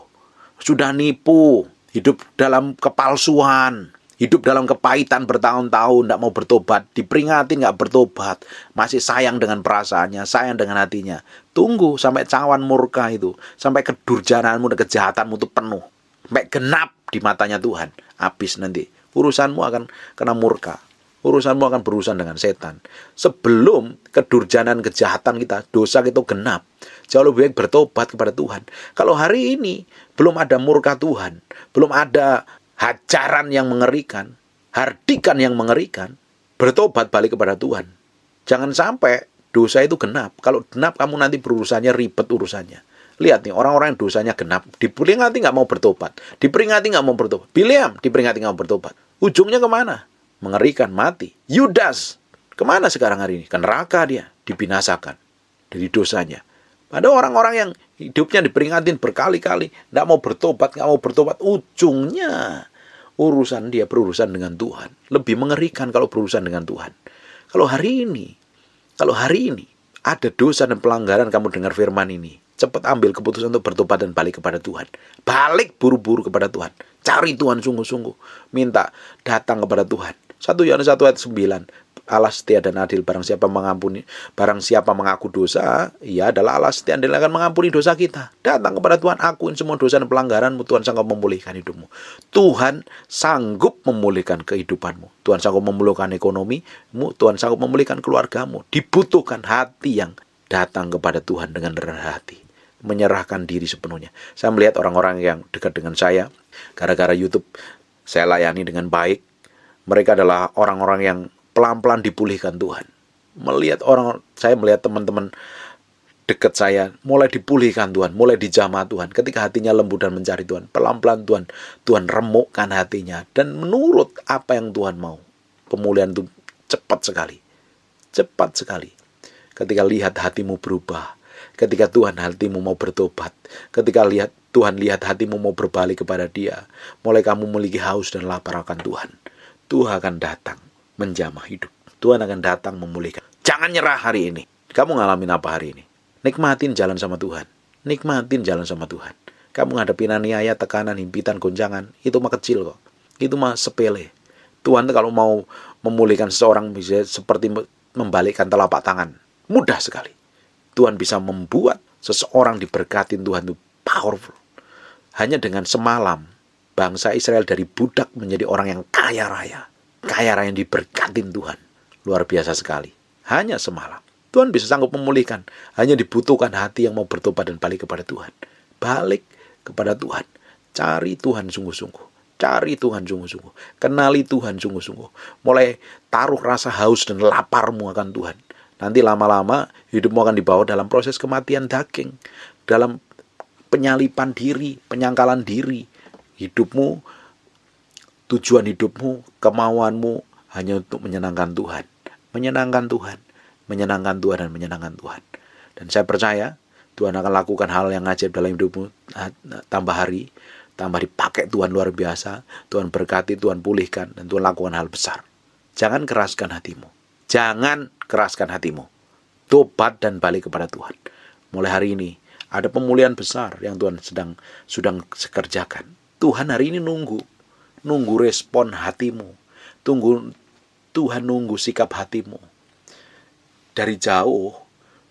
A: sudah nipu, hidup dalam kepalsuan, hidup dalam kepahitan bertahun-tahun, tidak mau bertobat, diperingatin nggak bertobat, masih sayang dengan perasaannya, sayang dengan hatinya. Tunggu sampai cawan murka itu, sampai kedurjanaanmu dan kejahatanmu itu penuh, sampai genap di matanya Tuhan. Habis nanti, urusanmu akan kena murka. Urusanmu akan berurusan dengan setan. Sebelum kedurjanaan, kejahatan kita, dosa kita genap, jauh lebih baik bertobat kepada Tuhan. Kalau hari ini belum ada murka Tuhan, belum ada hajaran yang mengerikan, hardikan yang mengerikan, bertobat balik kepada Tuhan. Jangan sampai dosa itu genap. Kalau genap, kamu nanti berurusannya ribet urusannya. Lihat nih, orang-orang yang dosanya genap, diperingati nggak mau bertobat, diperingati nggak mau bertobat, Bileam diperingati nggak mau bertobat. Ujungnya kemana? Mengerikan, mati. Yudas, kemana sekarang hari ini? Ke neraka dia, dibinasakan dari dosanya. Ada orang-orang yang hidupnya diperingatin berkali-kali, nggak mau bertobat, ujungnya urusan dia berurusan dengan Tuhan. Lebih mengerikan kalau berurusan dengan Tuhan. Kalau hari ini ada dosa dan pelanggaran, kamu dengar firman ini, cepat ambil keputusan untuk bertobat dan balik kepada Tuhan. Balik buru-buru kepada Tuhan. Cari Tuhan sungguh-sungguh. Minta datang kepada Tuhan. 1 Yohanes 1 ayat 9. Allah setia dan adil, barang siapa mengaku dosa, ia adalah Allah setia dan akan mengampuni dosa kita. Datang kepada Tuhan, akuin semua dosa dan pelanggaranmu, Tuhan sanggup memulihkan hidupmu. Tuhan sanggup memulihkan kehidupanmu. Tuhan sanggup memulihkan ekonomimu, Tuhan sanggup memulihkan keluargamu. Dibutuhkan hati yang datang kepada Tuhan dengan rendah hati, menyerahkan diri sepenuhnya. Saya melihat orang-orang yang dekat dengan saya, gara-gara YouTube saya layani dengan baik. Mereka adalah orang-orang yang pelan-pelan dipulihkan Tuhan. Saya melihat teman-teman dekat saya mulai dipulihkan Tuhan, mulai dijamah Tuhan. Ketika hatinya lembut dan mencari Tuhan, pelan-pelan Tuhan remukkan hatinya dan menurut apa yang Tuhan mau. Pemulihan itu cepat sekali. Cepat sekali. Ketika lihat hatimu berubah, ketika Tuhan hatimu mau bertobat, ketika Tuhan lihat hatimu mau berbalik kepada Dia, mulai kamu memiliki haus dan lapar akan Tuhan, Tuhan akan datang menjamah hidup. Tuhan akan datang memulihkan. Jangan nyerah hari ini. Kamu ngalamin apa hari ini? Nikmatin jalan sama Tuhan. Nikmatin jalan sama Tuhan. Kamu ngadepin aniaya, tekanan, himpitan, gonjangan, itu mah kecil kok. Itu mah sepele. Tuhan kalau mau memulihkan seseorang bisa seperti membalikkan telapak tangan. Mudah sekali. Tuhan bisa membuat seseorang diberkatin Tuhan itu powerful. Hanya dengan semalam, bangsa Israel dari budak menjadi orang yang kaya raya. Kaya raya yang diberkatin Tuhan. Luar biasa sekali. Hanya semalam. Tuhan bisa sanggup memulihkan. Hanya dibutuhkan hati yang mau bertobat dan balik kepada Tuhan. Balik kepada Tuhan. Cari Tuhan sungguh-sungguh. Cari Tuhan sungguh-sungguh. Kenali Tuhan sungguh-sungguh. Mulai taruh rasa haus dan laparmu akan Tuhan. Nanti lama-lama hidupmu akan dibawa dalam proses kematian daging. Dalam penyalipan diri, penyangkalan diri. Hidupmu, tujuan hidupmu, kemauanmu hanya untuk menyenangkan Tuhan. Menyenangkan Tuhan. Menyenangkan Tuhan dan menyenangkan Tuhan. Dan saya percaya Tuhan akan lakukan hal yang ajaib dalam hidupmu. Tambah hari, tambah dipakai Tuhan luar biasa. Tuhan berkati, Tuhan pulihkan, dan Tuhan lakukan hal besar. Jangan keraskan hatimu. Jangan keraskan hatimu. Tobat dan balik kepada Tuhan. Mulai hari ini ada pemulihan besar yang Tuhan sedang kerjakan. Tuhan hari ini nunggu respon hatimu. Tuhan nunggu sikap hatimu. Dari jauh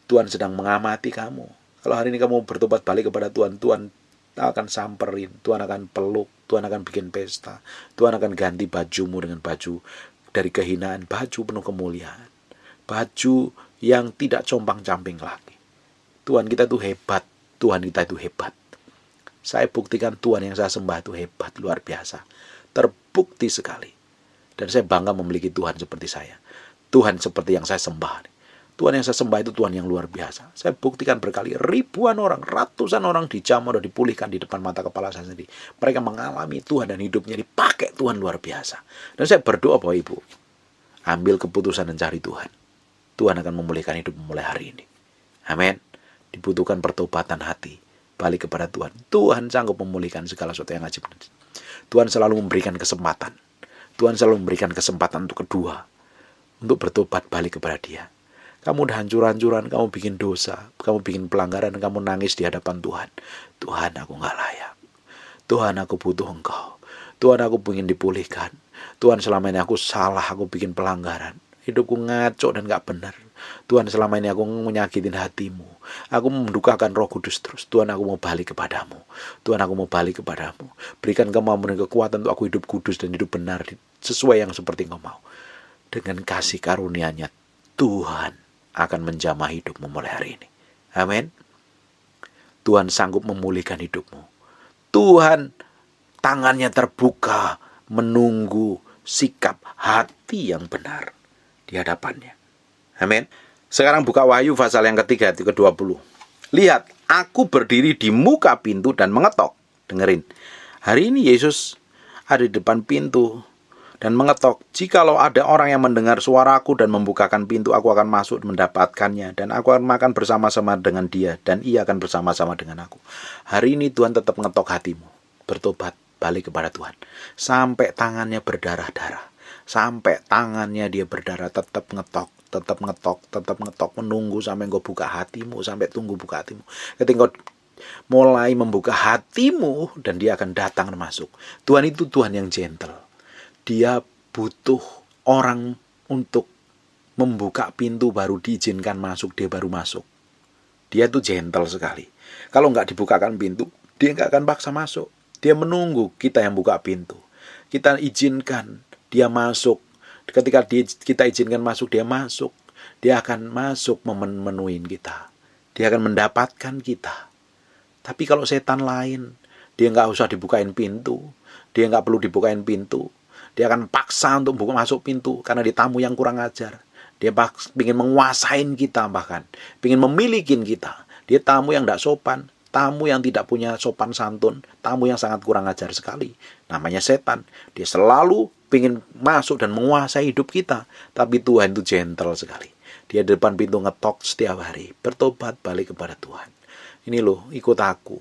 A: Tuhan sedang mengamati kamu. Kalau hari ini kamu bertobat balik kepada Tuhan, Tuhan akan samperin, Tuhan akan peluk, Tuhan akan bikin pesta, Tuhan akan ganti bajumu dengan baju dari kehinaan, baju penuh kemuliaan, baju yang tidak compang-camping lagi. Tuhan kita itu hebat, Tuhan kita itu hebat. Saya buktikan Tuhan yang saya sembah itu hebat, luar biasa, terbukti sekali. Dan saya bangga memiliki Tuhan seperti saya. Tuhan seperti yang saya sembah. Tuhan yang saya sembah itu Tuhan yang luar biasa. Saya buktikan berkali, ribuan orang, ratusan orang dijamah dan dipulihkan di depan mata kepala saya sendiri. Mereka mengalami Tuhan dan hidupnya dipakai Tuhan luar biasa. Dan saya berdoa Bapak Ibu, ambil keputusan dan cari Tuhan. Tuhan akan memulihkan hidup mulai hari ini. Amin. Dibutuhkan pertobatan hati, balik kepada Tuhan. Tuhan sanggup memulihkan segala sesuatu yang ajaib. Tuhan selalu memberikan kesempatan. Tuhan selalu memberikan kesempatan untuk kedua, untuk bertobat balik kepada Dia. Kamu udah hancur-hancuran, kamu bikin dosa, kamu bikin pelanggaran, kamu nangis di hadapan Tuhan. Tuhan, aku gak layak. Tuhan, aku butuh Engkau. Tuhan, aku ingin dipulihkan. Tuhan, selama ini aku salah, aku bikin pelanggaran. Hidupku ngaco dan gak benar. Tuhan, selama ini aku menyakitin hatimu. Aku mendukakan Roh Kudus terus. Tuhan, aku mau balik kepadamu. Tuhan, aku mau balik kepadamu. Berikan kemampuan dan kekuatan untuk aku hidup kudus dan hidup benar sesuai yang seperti Engkau mau. Dengan kasih karunia-Nya, Tuhan akan menjamah hidupmu mulai hari ini. Amin. Tuhan sanggup memulihkan hidupmu. Tuhan tangannya terbuka menunggu sikap hati yang benar di hadapannya. Amin. Sekarang buka Wahyu pasal yang ketiga, ayat ke-20. Lihat, aku berdiri di muka pintu dan mengetok. Dengerin. Hari ini Yesus ada di depan pintu dan mengetok. Jikalau ada orang yang mendengar suaraku dan membukakan pintu, aku akan masuk mendapatkannya. Dan aku akan makan bersama-sama dengan dia. Dan ia akan bersama-sama dengan aku. Hari ini Tuhan tetap mengetok hatimu. Bertobat, balik kepada Tuhan. Sampai tangannya berdarah-darah. Sampai tangannya dia berdarah, tetap ngetok. Tetap ngetok, tetap ngetok. Menunggu sampai engkau buka hatimu. Sampai tunggu buka hatimu. Ketika engkau mulai membuka hatimu, dan dia akan datang dan masuk. Tuhan itu Tuhan yang gentle. Dia butuh orang untuk membuka pintu baru diizinkan masuk, dia baru masuk. Dia tuh gentle sekali. Kalau nggak dibukakan pintu, dia nggak akan paksa masuk. Dia menunggu kita yang buka pintu. Kita izinkan dia masuk. Ketika kita izinkan masuk, dia masuk. Dia akan masuk memenuhi kita. Dia akan mendapatkan kita. Tapi kalau setan lain, dia nggak usah dibukain pintu. Dia nggak perlu dibukain pintu. Dia akan paksa untuk buka masuk pintu karena dia tamu yang kurang ajar. Dia ingin menguasain kita, bahkan ingin memiliki kita. Dia tamu yang tidak sopan, tamu yang tidak punya sopan santun, tamu yang sangat kurang ajar sekali. Namanya setan. Dia selalu ingin masuk dan menguasai hidup kita. Tapi Tuhan itu gentle sekali. Dia di depan pintu ngetok setiap hari. Bertobat, balik kepada Tuhan. Ini loh, ikut aku.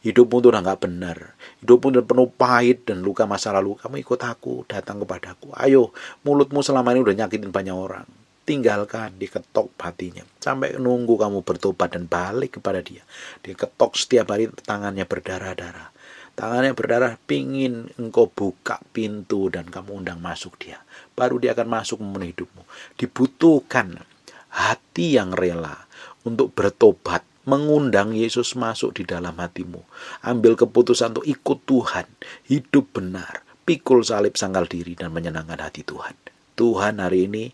A: Hidupmu itu udah gak benar. Hidupmu udah penuh pahit dan luka masa lalu. Kamu ikut aku, datang kepadaku. Ayo, mulutmu selama ini udah nyakitin banyak orang. Tinggalkan, diketok hatinya. Sampai nunggu kamu bertobat dan balik kepada dia. Dia ketok setiap hari, tangannya berdarah-darah. Tangannya berdarah, pingin engkau buka pintu dan kamu undang masuk dia. Baru dia akan masuk memenuhi hidupmu. Dibutuhkan hati yang rela untuk bertobat, mengundang Yesus masuk di dalam hatimu. Ambil keputusan untuk ikut Tuhan, hidup benar, pikul salib sangkal diri dan menyenangkan hati Tuhan. Tuhan hari ini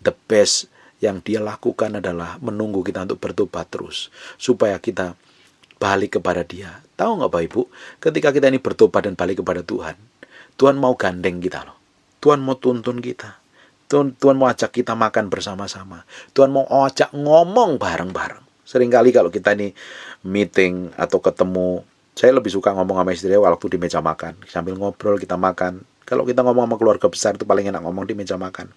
A: the best yang dia lakukan adalah menunggu kita untuk bertobat terus, supaya kita balik kepada dia. Tahu nggak Bapak Ibu, ketika kita ini bertobat dan balik kepada Tuhan, Tuhan mau gandeng kita loh. Tuhan mau tuntun kita. Tuhan mau ajak kita makan bersama-sama. Tuhan mau ajak ngomong bareng-bareng. Seringkali kalau kita ini meeting atau ketemu, saya lebih suka ngomong sama istri waktu di meja makan. Sambil ngobrol kita makan. Kalau kita ngomong sama keluarga besar itu paling enak ngomong di meja makan.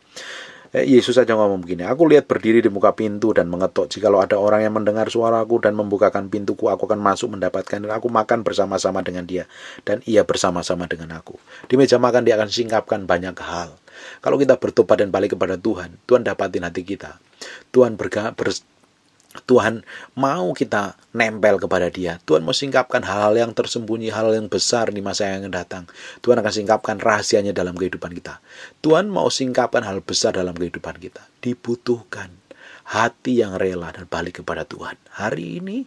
A: Yesus saja ngomong begini, aku lihat berdiri di muka pintu dan mengetok. Jikalau ada orang yang mendengar suaraku dan membukakan pintuku, aku akan masuk mendapatkan dan aku makan bersama-sama dengan dia. Dan ia bersama-sama dengan aku. Di meja makan dia akan singkapkan banyak hal. Kalau kita bertobat dan balik kepada Tuhan, Tuhan dapatin hati kita. Tuhan mau kita nempel kepada dia. Tuhan mau singkapkan hal-hal yang tersembunyi, hal yang besar di masa yang akan datang. Tuhan akan singkapkan rahasianya dalam kehidupan kita. Tuhan mau singkapkan hal besar dalam kehidupan kita. Dibutuhkan hati yang rela dan balik kepada Tuhan. Hari ini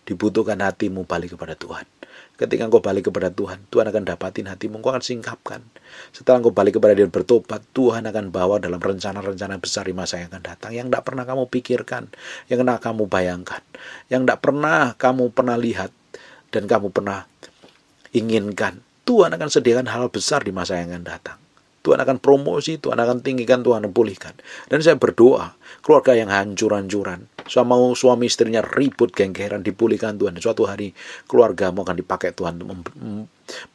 A: dibutuhkan hatimu balik kepada Tuhan. Ketika engkau balik kepada Tuhan, Tuhan akan dapatin hatimu, engkau akan singkapkan. Setelah engkau balik kepada dia bertobat, Tuhan akan bawa dalam rencana-rencana besar di masa yang akan datang, yang tidak pernah kamu pikirkan, yang tidak kamu bayangkan, yang tidak pernah kamu lihat, dan kamu pernah inginkan. Tuhan akan sediakan hal besar di masa yang akan datang. Tuhan akan promosi, Tuhan akan tinggikan, Tuhan akan pulihkan. Dan saya berdoa, keluarga yang hancur-hancuran, sama suami istrinya ribut, genggeran, dipulihkan Tuhan. Suatu hari keluargamu akan dipakai Tuhan untuk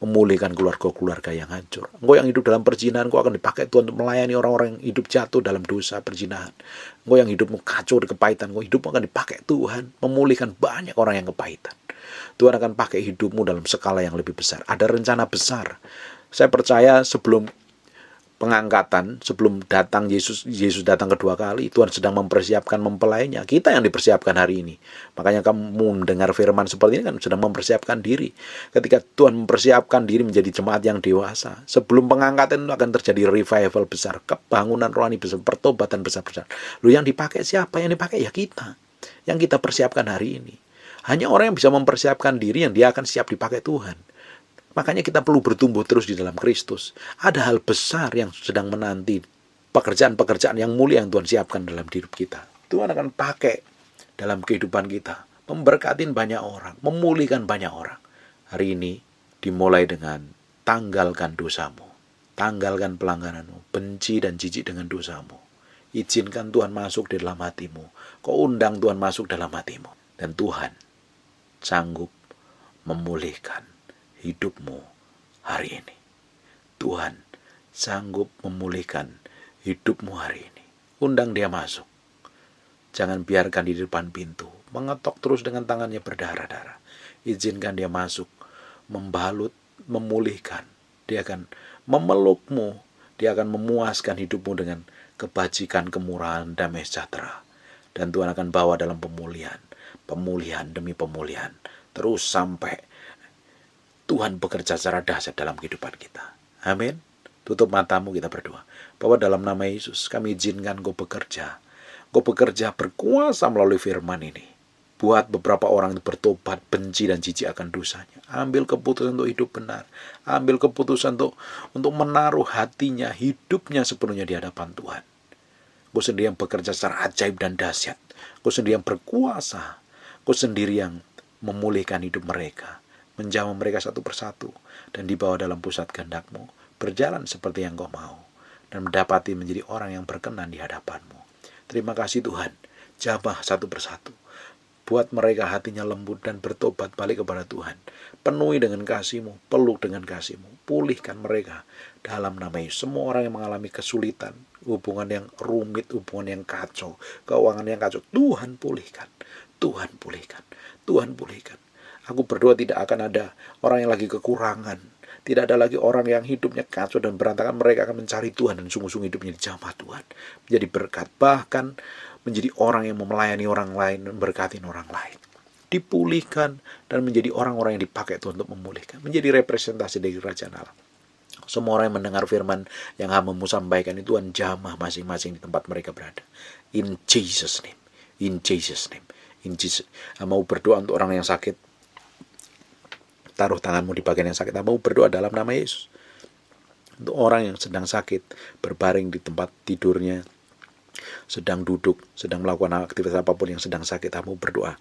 A: memulihkan keluarga-keluarga yang hancur. Engkau yang hidup dalam perzinahan, engkau akan dipakai Tuhan untuk melayani orang-orang yang hidup jatuh dalam dosa perzinahan. Engkau yang hidupmu kacau di kepahitan, engkau hidupmu akan dipakai Tuhan memulihkan banyak orang yang kepahitan. Tuhan akan pakai hidupmu dalam skala yang lebih besar. Ada rencana besar. Saya percaya sebelum pengangkatan, sebelum datang Yesus datang kedua kali, Tuhan sedang mempersiapkan mempelainya. Kita yang dipersiapkan hari ini. Makanya kamu mendengar firman seperti ini kan sedang mempersiapkan diri. Ketika Tuhan mempersiapkan diri menjadi jemaat yang dewasa, sebelum pengangkatan itu akan terjadi revival besar, kebangunan rohani besar, pertobatan besar-besar. Lalu yang dipakai siapa? Yang dipakai ya kita. Yang kita persiapkan hari ini. Hanya orang yang bisa mempersiapkan diri yang dia akan siap dipakai Tuhan. Makanya kita perlu bertumbuh terus di dalam Kristus. Ada hal besar yang sedang menanti, pekerjaan-pekerjaan yang mulia yang Tuhan siapkan dalam hidup kita. Tuhan akan pakai dalam kehidupan kita, memberkatin banyak orang, memulihkan banyak orang. Hari ini dimulai dengan tanggalkan dosamu, tanggalkan pelanggaranmu, benci dan jijik dengan dosamu. Izinkan Tuhan masuk di dalam hatimu. Kau undang Tuhan masuk dalam hatimu. Dan Tuhan sanggup memulihkan hidupmu hari ini. Tuhan sanggup memulihkan hidupmu hari ini. Undang dia masuk. Jangan biarkan di depan pintu. Mengetok terus dengan tangannya berdarah-darah. Izinkan dia masuk. Membalut, memulihkan. Dia akan memelukmu. Dia akan memuaskan hidupmu dengan kebajikan, kemurahan, damai sejahtera. Dan Tuhan akan bawa dalam pemulihan. Pemulihan demi pemulihan. Terus sampai Tuhan bekerja secara dahsyat dalam kehidupan kita. Amin. Tutup matamu, kita berdoa. Bahwa dalam nama Yesus kami izinkan Kau bekerja. Kau bekerja berkuasa melalui firman ini. Buat beberapa orang itu bertobat, benci dan jijik akan dosanya. Ambil keputusan untuk hidup benar. Ambil keputusan untuk menaruh hatinya, hidupnya sepenuhnya di hadapan Tuhan. Kau sendiri yang bekerja secara ajaib dan dahsyat. Kau sendiri yang berkuasa. Kau sendiri yang memulihkan hidup mereka. Menjamah mereka satu persatu dan dibawa dalam pusat kehendak-Mu. berjalan seperti yang Kau mau, dan mendapati menjadi orang yang berkenan di hadapan-Mu. Terima kasih Tuhan, jamah satu persatu. Buat mereka hatinya lembut dan bertobat balik kepada Tuhan. Penuhi dengan kasih-Mu, peluk dengan kasih-Mu. Pulihkan mereka dalam nama Yesus. Semua orang yang mengalami kesulitan, hubungan yang rumit, hubungan yang kacau, keuangan yang kacau, Tuhan pulihkan. Tuhan pulihkan. Tuhan pulihkan. Aku berdoa tidak akan ada orang yang lagi kekurangan. Tidak ada lagi orang yang hidupnya kacau dan berantakan. Mereka akan mencari Tuhan dan sungguh-sungguh hidupnya dijamah Tuhan. Menjadi berkat. Bahkan menjadi orang yang melayani orang lain dan berkatin orang lain. Dipulihkan dan menjadi orang-orang yang dipakai Tuhan untuk memulihkan. Menjadi representasi dari kerajaan Allah. Semua orang yang mendengar firman yang hamba-Mu sampaikan itu Tuhan jamah masing-masing di tempat mereka berada. In Jesus name. In Jesus name. In Jesus. Mau berdoa untuk orang yang sakit. Taruh tanganmu di bagian yang sakit. Mau berdoa dalam nama Yesus. Untuk orang yang sedang sakit, berbaring di tempat tidurnya, sedang duduk, sedang melakukan aktivitas apapun yang sedang sakit, kamu berdoa.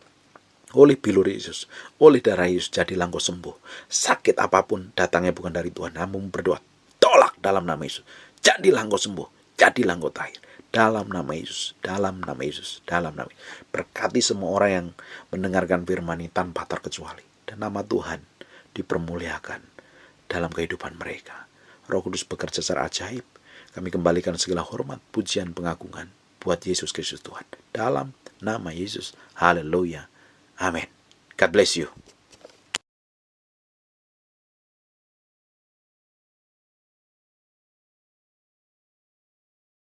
A: Oleh bilur Yesus, oleh darah Yesus, jadilah engkau sembuh. Sakit apapun datangnya bukan dari Tuhan. Kamu berdoa, tolak dalam nama Yesus. Jadilah engkau sembuh, jadilah engkau tahir. Dalam nama Yesus, dalam nama Yesus, dalam nama Yesus. Berkati semua orang yang mendengarkan firman ini tanpa terkecuali. Dan nama Tuhan dipermuliakan dalam kehidupan mereka. Roh Kudus bekerja secara ajaib. Kami kembalikan segala hormat, pujian, pengagungan buat Yesus Kristus Tuhan. Dalam nama Yesus. Haleluya. Amin. God bless you.